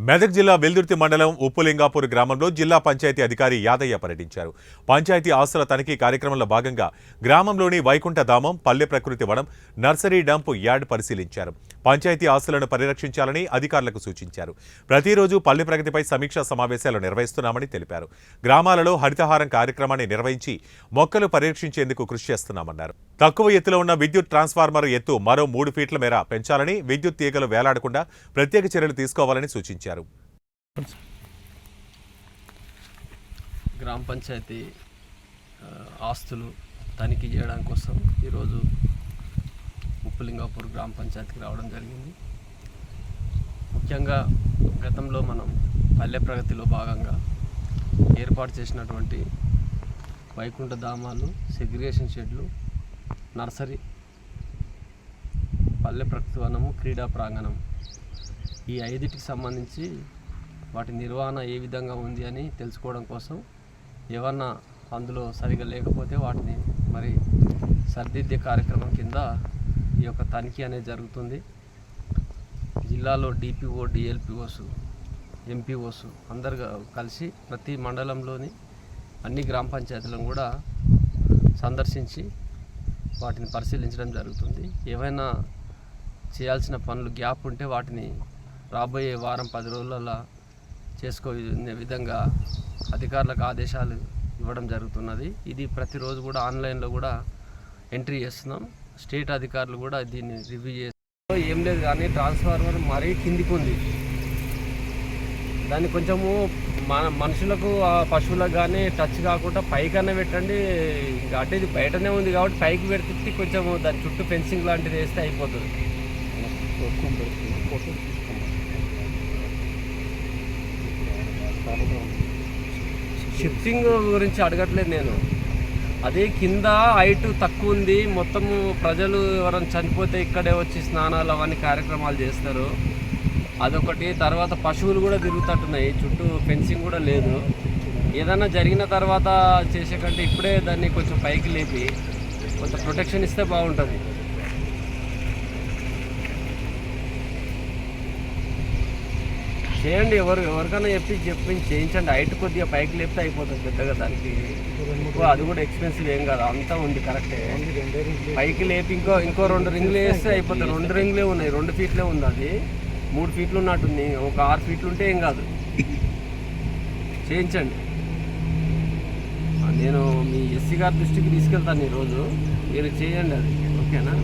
మెదక్ జిల్లా వెల్దుర్తి మండలం ఉప్పులింగాపూర్ గ్రామంలో జిల్లా పంచాయతీ అధికారి యాదయ్య పర్యటించారు. పంచాయతీ ఆస్తుల తనిఖీ కార్యక్రమంలో భాగంగా గ్రామంలోని వైకుంఠధామం, పల్లె ప్రకృతి వనం, నర్సరీ డంప్ యార్డ్ పరిశీలించారు. పంచాయతీ ఆస్తులను పరిరక్షించాలని అధికారులకు సూచించారు. ప్రతిరోజు పల్లె ప్రగతిపై సమీక్షా సమావేశాలు నిర్వహిస్తున్నామని తెలిపారు. గ్రామాలలో హరితహారం కార్యక్రమాన్ని నిర్వహించి మొక్కలు పరిరక్షించేందుకు కృషి చేస్తున్నామన్నారు. తక్కువ ఎత్తులో ఉన్న విద్యుత్ ట్రాన్స్ఫార్మర్ ఎత్తు మరో 3 ఫీట్ల మేర పెంచాలని, విద్యుత్ తీగలు వేలాడకుండా ప్రత్యేక చర్యలు తీసుకోవాలని సూచించారు. గ్రామ పంచాయతీ ఆస్తులు తనిఖీ చేయడం కోసం ఈరోజు ఉప్పులింగాపూర్ గ్రామ పంచాయతీకి రావడం జరిగింది. ముఖ్యంగా గతంలో మనం పల్లె ప్రగతిలో భాగంగా ఏర్పాటు చేసినటువంటి వైకుంఠ ధామాలు, సెగ్రిగేషన్ షెడ్లు, నర్సరీ, పల్లె ప్రకృతి వనము, క్రీడా ప్రాంగణం, ఈ 5టికి సంబంధించి వాటి నిర్వహణ ఏ విధంగా ఉంది అని తెలుసుకోవడం కోసం ఏమన్నా అందులో సరిగా లేకపోతే వాటిని మరి సరిదిద్దే కార్యక్రమం కింద ఈ యొక్క తనిఖీ అనేది జరుగుతుంది. జిల్లాలో డిపిఓ, డిఎల్పిఓస్, ఎంపీఓస్ అందరు కలిసి ప్రతి మండలంలోని అన్ని గ్రామ పంచాయతీలను కూడా సందర్శించి వాటిని పరిశీలించడం జరుగుతుంది. ఏమైనా చేయాల్సిన పనులు గ్యాప్ ఉంటే వాటిని రాబోయే వారం 10 రోజులలో చేసుకునే విధంగా అధికారులకు ఆదేశాలు ఇవ్వడం జరుగుతున్నది. ఇది ప్రతిరోజు కూడా ఆన్లైన్లో కూడా ఎంట్రీ చేస్తున్నాం. స్టేట్ అధికారులు కూడా దీన్ని రివ్యూ చేస్తారు. ఏం లేదు కానీ ట్రాన్స్ఫార్మర్ మరీ కిందికి ఉంది. దాన్ని కొంచెము మనుషులకు, పశువులకు కానీ టచ్ కాకుండా పైకన్నా పెట్టండి. ఇంకా అంటే ఇది బయటనే ఉంది కాబట్టి పైకి పెడితే కొంచెం దాని చుట్టూ ఫెన్సింగ్ లాంటిది వేస్తే అయిపోతుంది. షిఫ్టింగ్ గురించి అడగట్లేదు నేను. అదే కింద హైట్ తక్కువ ఉంది. మొత్తము ప్రజలు ఎవరైనా చనిపోతే ఇక్కడే వచ్చి స్నానాలు అవన్నీ కార్యక్రమాలు చేస్తారు. అదొకటి. తర్వాత పశువులు కూడా తిరుగుతుంటున్నాయి, చుట్టూ ఫెన్సింగ్ కూడా లేదు. ఏదైనా జరిగిన తర్వాత చేసే కంటే ఇప్పుడే దాన్ని కొంచెం పైకి లేపి కొంత ప్రొటెక్షన్ ఇస్తే బాగుంటుంది. చేయండి, ఎవరికైనా చెప్పించి చేయించండి. హైట్ కొద్దిగా పైకి లేపితే అయిపోతుంది. పెద్దగా దానికి అది కూడా ఎక్స్పెన్సివ్ ఏం కాదు, అంతా ఉంది కరెక్టే. పైకి లేపి ఇంకో 2 రింగులు వేస్తే అయిపోతుంది. 2 రింగులే ఉన్నాయి, 2 ఫీట్లే ఉంది. అది 3 ఫీట్లు ఉన్నట్టుంది. ఒక 6 ఫీట్లు ఉంటే ఏం కాదు, చేయించండి. నేను మీ ఎస్సీ గారి దృష్టికి తీసుకెళ్తాను ఈరోజు. మీరు చేయండి అది, ఓకేనా?